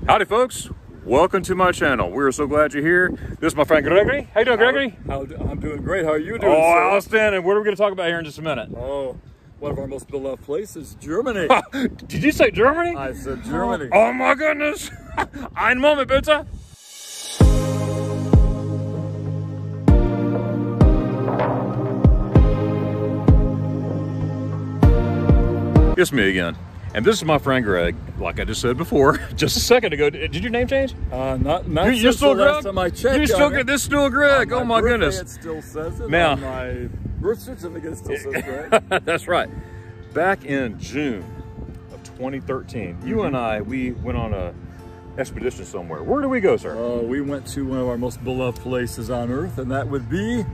Howdy folks, welcome to my channel. We're so glad you're here. This is my friend Gregory. How you doing, Gregory? I'm doing great. How are you doing, sir? sir? Outstanding. What are we going to talk about here in just a minute? Oh, one of our most beloved places, Germany. Did you say Germany? I said Germany. Oh my goodness. Einen Moment bitte. It's me again. And this is my friend Greg, like I just said before, just a second ago. Did your name change? Not you're still the Greg? last time I checked. You're still Greg? This is still Greg. Oh my goodness. It still says it. Now, on my birth certificate, it still says Greg. That's right. Back in June of 2013, you and I, we went on a expedition somewhere. Where did we go, sir? We went to one of our most beloved places on earth, and that would be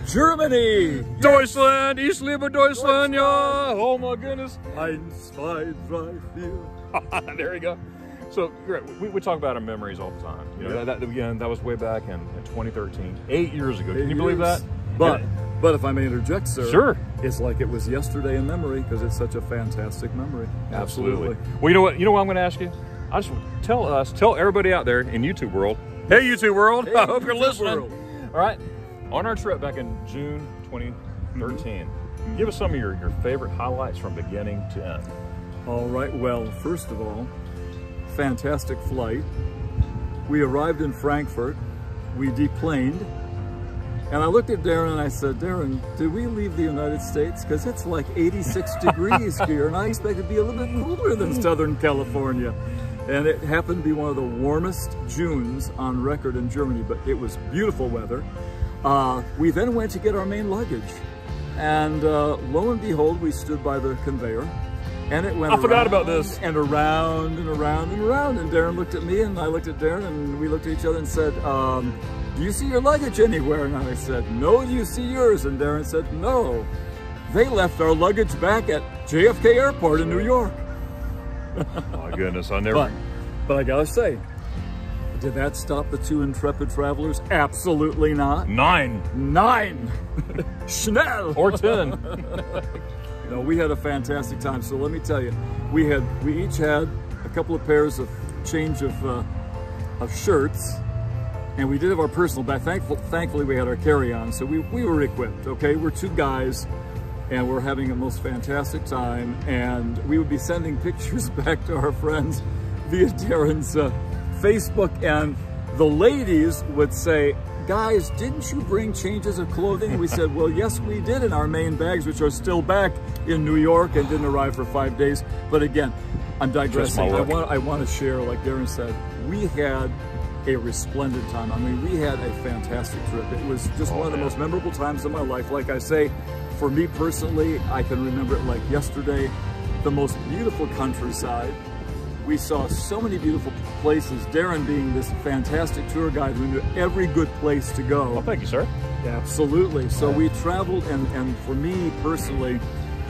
Germany. Deutschland, ich liebe Deutschland, ja. Oh my goodness. 1, 2, 3, 4. There you go. So we talk about our memories all the time. You know, that was way back in 2013, 8 years ago. Can you believe that? But if I may interject, sir, sure. It's like it was yesterday in memory because it's such a fantastic memory. Absolutely. Well, you know what? You know what I'm going to ask you? I just tell everybody out there in YouTube world. Hey, YouTube world! Hey, I hope you're listening. World. All right, on our trip back in June 2013, give us some of your favorite highlights from beginning to end. All right. Well, first of all, fantastic flight. We arrived in Frankfurt. We deplaned. And I looked at Darren and I said, Darren, did we leave the United States? Because it's like 86 degrees here, and I expect it to be a little bit cooler than Southern California. And it happened to be one of the warmest Junes on record in Germany, but it was beautiful weather. We then went to get our main luggage. And lo and behold, we stood by the conveyor. And it went forgot about this. And around and around and around. And Darren looked at me and I looked at Darren and we looked at each other and said, do you see your luggage anywhere? And I said, no, do you see yours? And Darren said, no. They left our luggage back at JFK Airport in New York. My goodness, I never... But I gotta say, did that stop the two intrepid travelers? Absolutely not. 9. Schnell. Or 10. No, we had a fantastic time. So let me tell you, we each had a couple of pairs of change of shirts. And we did have our personal bag. Thankfully, we had our carry-on, so we were equipped, okay? We're two guys, and we're having a most fantastic time, and we would be sending pictures back to our friends via Darren's Facebook, and the ladies would say, guys, didn't you bring changes of clothing? And we said, well, yes, we did in our main bags, which are still back in New York and didn't arrive for 5 days. But again, I'm digressing. I want to share, like Darren said, we had a resplendent time. I mean, we had a fantastic trip. It was just one of the most memorable times of my life. Like I say, for me personally, I can remember it like yesterday. The most beautiful countryside. We saw so many beautiful places. Darren being this fantastic tour guide who knew every good place to go. Well, thank you, sir. Absolutely. So we traveled, and for me personally,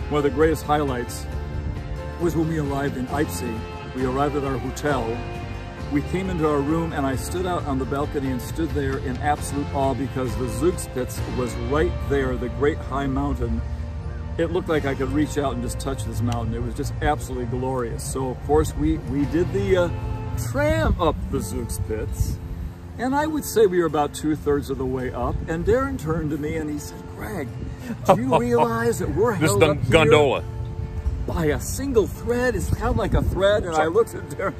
one of the greatest highlights was when we arrived in Leipzig. We arrived at our hotel. We came into our room and I stood out on the balcony and stood there in absolute awe because the Zugspitze was right there, the great high mountain. It looked like I could reach out and just touch this mountain. It was just absolutely glorious. So of course we did the tram up the Zugspitze, and I would say we were about 2/3 of the way up, and Darren turned to me and he said, Greg, do you realize that we're held up here gondola by a single thread? It's kind of like a thread. And I looked at Darren.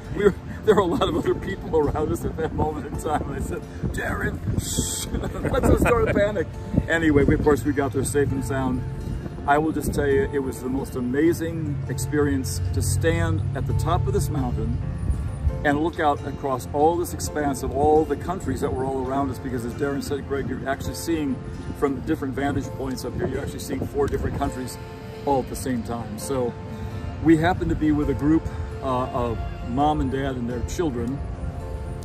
There were a lot of other people around us at that moment in time. And I said, Darren, shh, let's not start a panic. Anyway, of course, we got there safe and sound. I will just tell you, it was the most amazing experience to stand at the top of this mountain and look out across all this expanse of all the countries that were all around us, because as Darren said, Greg, you're actually seeing from different vantage points up here, you're actually seeing 4 different countries all at the same time. So we happened to be with a group of mom and dad and their children,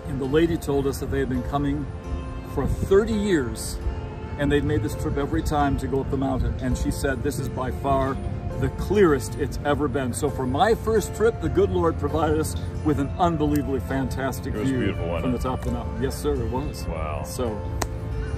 and the lady told us that they had been coming for 30 years and they'd made this trip every time to go up the mountain, and she said this is by far the clearest it's ever been. So for my first trip, the good Lord provided us with an unbelievably fantastic view from the top of the mountain. Yes, sir, it was. Wow. So,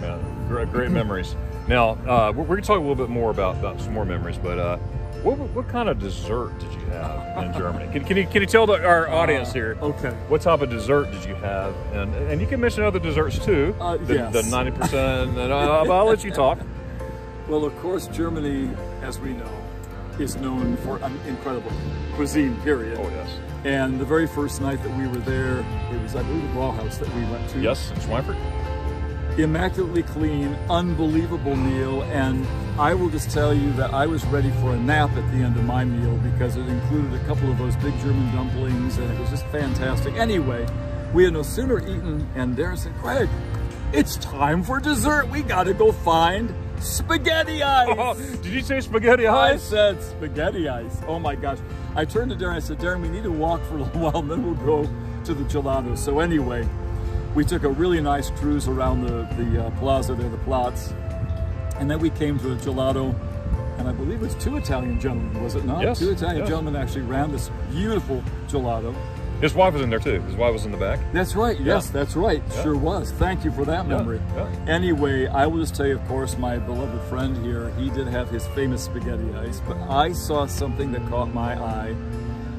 yeah, great memories. Now, we're going to talk a little bit more about some more memories, but What kind of dessert did you have in Germany? Can you tell our audience here? Okay. What type of dessert did you have? And you can mention other desserts too. Yes. The 90%. And I'll let you talk. Well, of course, Germany, as we know, is known for an incredible cuisine, period. Oh, yes. And the very first night that we were there, it was, I believe, the Brauhaus that we went to. Yes, in Schweinfurt. Immaculately clean, unbelievable meal, and I will just tell you that I was ready for a nap at the end of my meal because it included a couple of those big German dumplings, and it was just fantastic. Anyway, we had no sooner eaten, and Darren said, Greg, it's time for dessert. We gotta go find spaghetti ice. Oh, did you say spaghetti ice? I said spaghetti ice. Oh my gosh. I turned to Darren and I said, Darren, we need to walk for a little while, and then we'll go to the gelato. So anyway, we took a really nice cruise around the plaza there, the Platz, and then we came to a gelato, and I believe it was 2 Italian gentlemen, was it not? Yes. 2 Italian gentlemen actually ran this beautiful gelato. His wife was in there too. His wife was in the back. That's right. Yes, that's right. Yeah. Sure was. Thank you for that memory. Yeah. Anyway, I will just tell you, of course, my beloved friend here, he did have his famous spaghetti ice, but I saw something that caught my eye.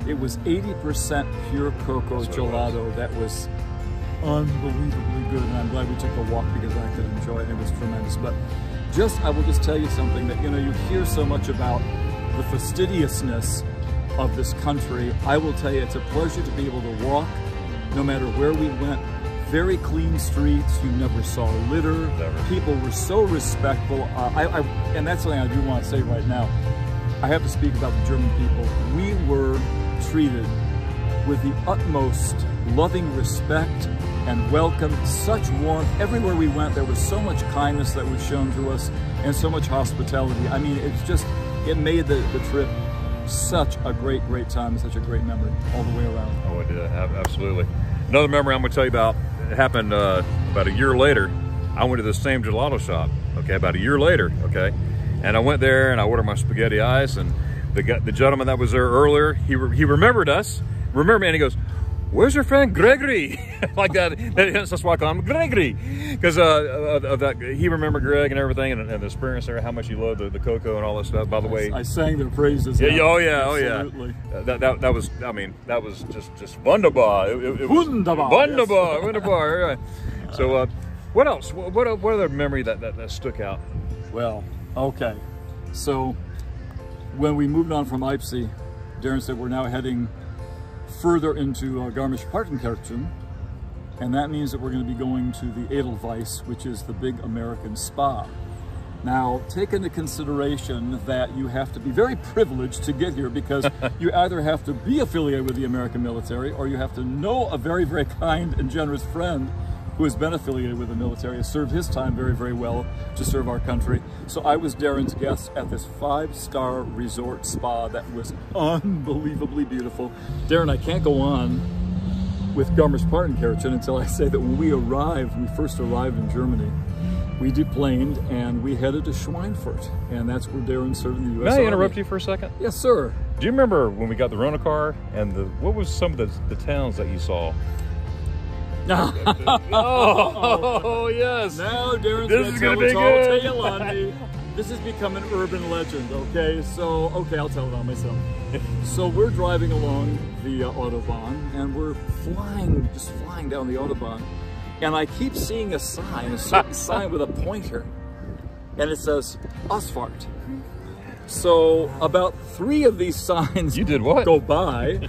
It was 80% pure cocoa gelato that was unbelievably good, and I'm glad we took a walk because I could enjoy it. It was tremendous. But I will just tell you something that, you hear so much about the fastidiousness of this country. I will tell you, it's a pleasure to be able to walk no matter where we went. Very clean streets. You never saw litter. Never. People were so respectful. And that's something I do want to say right now. I have to speak about the German people. We were treated with the utmost loving respect and welcome, such warmth. Everywhere we went, there was so much kindness that was shown to us and so much hospitality. I mean, it made the trip such a great time, such a great memory all the way around. Oh, it did, absolutely. Another memory I'm going to tell you about, it happened about a year later. I went to the same gelato shop, okay, about a year later, okay? And I went there and I ordered my spaghetti ice, and the gentleman that was there earlier, he remembered us, and he goes, where's your friend Gregory? Like that. That's why I call him Gregory. Because of that, he remembered Greg and everything, and the experience there, how much he loved the cocoa and all that stuff. By the way, I sang their praises. Yeah, Absolutely. That was, I mean, that was just wunderbar. It was wunderbar. Wunderbar, Yes. wunderbar. Right. So, what else? What other memory that stuck out? Well, okay. So, when we moved on from Leipzig, Darren said we're now heading further into Garmisch-Partenkirchen, and that means that we're going to be going to the Edelweiss, which is the big American spa. Now, take into consideration that you have to be very privileged to get here, because you either have to be affiliated with the American military, or you have to know a very kind and generous friend who has been affiliated with the military, has served his time very well to serve our country. So I was Darren's guest at this 5-star resort spa that was unbelievably beautiful. Darren, I can't go on with Garmisch-Partenkirchen until I say that when we first arrived in Germany, we deplaned and we headed to Schweinfurt, and that's where Darren served in the U.S. May I Army. interrupt you for a second? Yes, sir. Do you remember when we got the rental car and what was some of the towns that you saw? Oh, yes. Now Darren's going to tell a tale on me. This has become an urban legend, okay? So, okay, I'll tell it on myself. So we're driving along the Autobahn, and we're just flying down the Autobahn. And I keep seeing a certain sign with a pointer. And it says, Ausfahrt. So about 3 of these signs You did what? go by.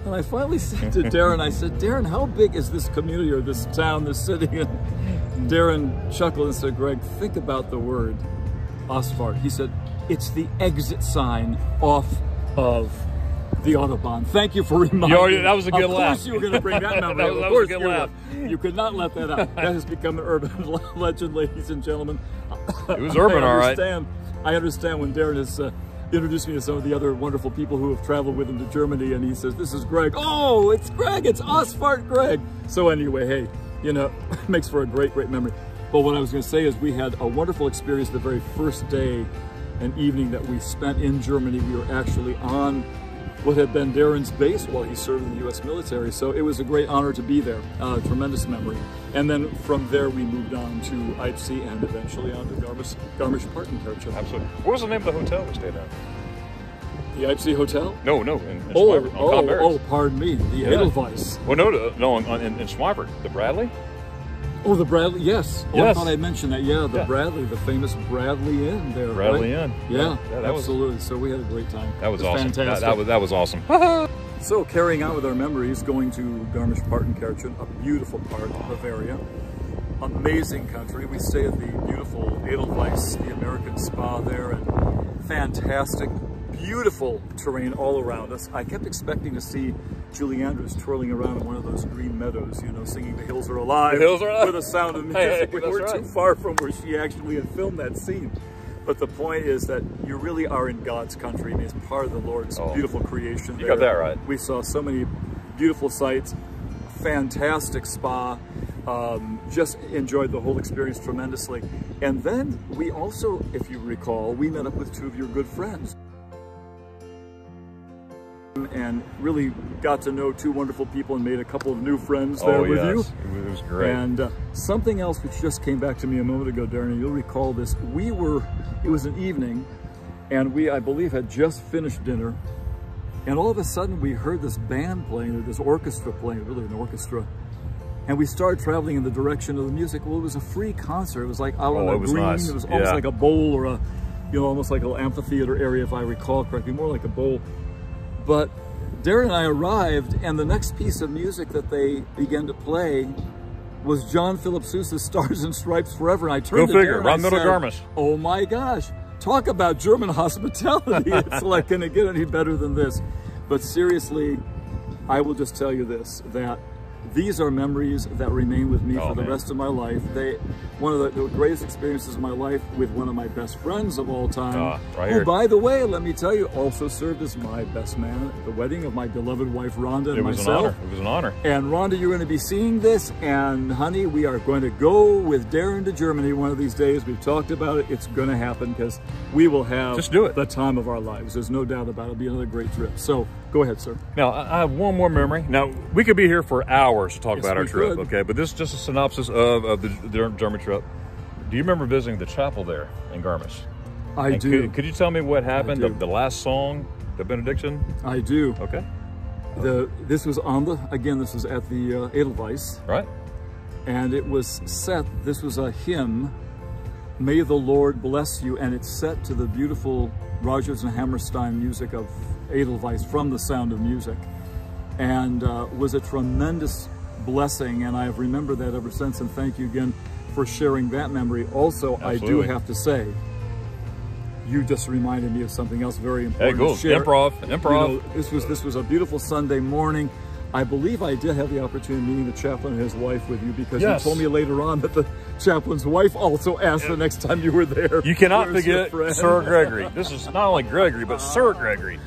And I finally said to Darren, I said, Darren, how big is this community or this town, this city? And Darren chuckled and said, Greg, think about the word Ausfahrt. He said, it's the exit sign off of the Autobahn. Thank you for reminding me. That was a good laugh. Of course you were going to bring that memory up. That was a good laugh. You could not let that out. That has become an urban legend, ladies and gentlemen. It was urban, all right. I understand when Darren has introduced me to some of the other wonderful people who have traveled with him to Germany, and he says, this is Greg. Oh, it's Greg. It's Ausfahrt Greg. So anyway, hey, it makes for a great memory. But what I was going to say is we had a wonderful experience the very first day and evening that we spent in Germany. We were actually on what had been Darren's base while he served in the U.S. military. So it was a great honor to be there, tremendous memory. And then from there we moved on to Leipzig and eventually on to Garmisch-Partenkirchen. Absolutely. What was the name of the hotel we stayed at? The Ipsy Hotel? No, in Swiper, on Converse. Pardon me, the Edelweiss. Well, no, in Swiper, the Bradley. Oh, the Bradley, yes. Oh, yes. I thought I mentioned that. Yeah, the Bradley, the famous Bradley Inn there. Bradley Inn. Yeah, absolutely. So we had a great time. That was awesome. Fantastic. That was awesome. So carrying on with our memories, going to Garmisch-Partenkirchen, a beautiful part of Bavaria. Amazing country. We stay at the beautiful Edelweiss, the American spa there, and fantastic, beautiful terrain all around us. I kept expecting to see Julie Andrews twirling around in one of those green meadows, you know, singing "The Hills Are Alive" with the sound of music. We weren't too far from where she actually had filmed that scene. But the point is that you really are in God's country. I mean, it's part of the Lord's beautiful creation. You got that right. We saw so many beautiful sights, fantastic spa, just enjoyed the whole experience tremendously. And then we also, if you recall, we met up with two of your good friends and really got to know two wonderful people and made a couple of new friends there with you. It was great. And something else which just came back to me a moment ago, Darren, you'll recall this. It was an evening, and I believe, had just finished dinner, and all of a sudden we heard this band playing, or this orchestra playing, really an orchestra, and we started traveling in the direction of the music. Well, it was a free concert. It was like out on a green. Nice. It was almost like a bowl, or almost like a little amphitheater area, if I recall correctly, more like a bowl. But Darren and I arrived, and the next piece of music that they began to play was John Philip Sousa's "Stars and Stripes Forever." And I turned to Darren Ron Middle Garmisch. Oh my gosh, talk about German hospitality. It's like, can it get any better than this? But seriously, I will just tell you this, that these are memories that remain with me for the rest of my life. One of the greatest experiences of my life with one of my best friends of all time, who, by the way, let me tell you, also served as my best man at the wedding of my beloved wife, Rhonda, and myself. It was an honor. And Rhonda, you're going to be seeing this, and honey, we are going to go with Darren to Germany one of these days. We've talked about it. It's going to happen, because we will have the time of our lives. There's no doubt about it. It'll be another great trip. So go ahead, sir. Now, I have one more memory. Now, we could be here for hours to talk about our trip, okay? But this is just a synopsis of the German trip. Do you remember visiting the chapel there in Garmisch? I do. Could you tell me what happened, the last song, the benediction? I do. Okay. This was this was at the Edelweiss. Right. And it was set, this was a hymn, "May the Lord Bless You," and it's set to the beautiful Rodgers and Hammerstein music of Edelweiss, from The Sound of Music. And was a tremendous blessing, and I have remembered that ever since, and thank you again for sharing that memory. Also, absolutely. I do have to say, you just reminded me of something else very important. Hey, cool. To share. Improv. You know, this was a beautiful Sunday morning. I believe I did have the opportunity of meeting the chaplain and his wife with you, because you told me later on that the chaplain's wife also asked the next time you were there. You cannot forget Sir Gregory. This is not only Gregory, but Sir Gregory.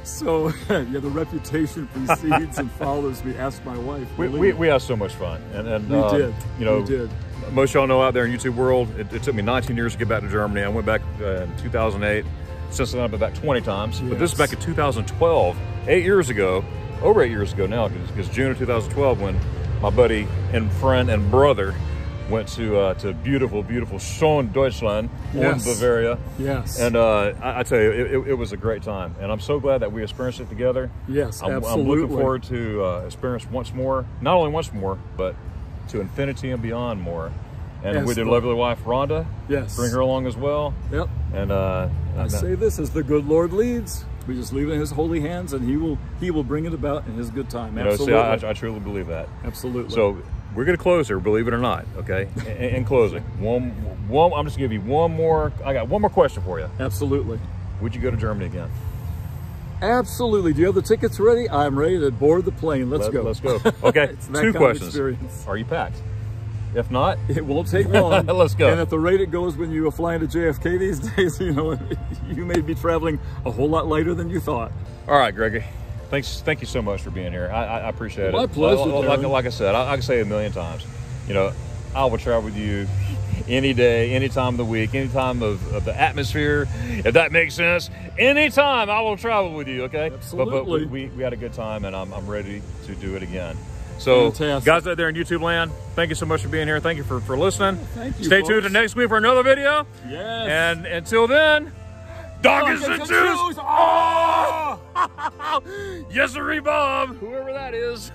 So, yeah, the reputation precedes and follows me. Ask my wife. We had so much fun. And we did. You know, we did. Most of y'all know out there in YouTube world, it took me 19 years to get back to Germany. I went back in 2008. Since then, I've been back 20 times. Yes. But this is back in 2012, 8 years ago, over 8 years ago now, because June of 2012, when my buddy and friend and brother went to beautiful, beautiful Schön Deutschland, Bavaria. Yes. And I tell you, it was a great time. And I'm so glad that we experienced it together. Yes, absolutely. I'm looking forward to experience once more, not only once more, but to infinity and beyond more. And with your lovely wife, Rhonda, bring her along as well. Yep. And I say this, as the good Lord leads, we just leave it in His holy hands, and He will bring it about in His good time. Absolutely. See, I truly believe that. Absolutely. So we're going to close here, believe it or not. Okay. In closing, I'm just gonna give you one more. I got one more question for you. Absolutely. Would you go to Germany again? Absolutely. Do you have the tickets ready? I'm ready to board the plane. Let's go. Let's go. Okay. Two questions. Are you packed? If not, it won't take long. Let's go. And at the rate it goes when you fly into JFK these days, you know, you may be traveling a whole lot lighter than you thought. All right, Gregory. Thank you so much for being here. I appreciate it. My pleasure. Like I said, I can say it a million times. You know, I will travel with you any day, any time of the week, any time of the atmosphere, if that makes sense. Anytime I will travel with you, okay? Absolutely. But we had a good time, and I'm ready to do it again. So, fantastic. Guys out there in YouTube land, thank you so much for being here. Thank you for listening. Thank you. Stay tuned to next week for another video. Yes. And until then, Doggers and Jews. Oh! Yes, sirree, Bob. Whoever that is.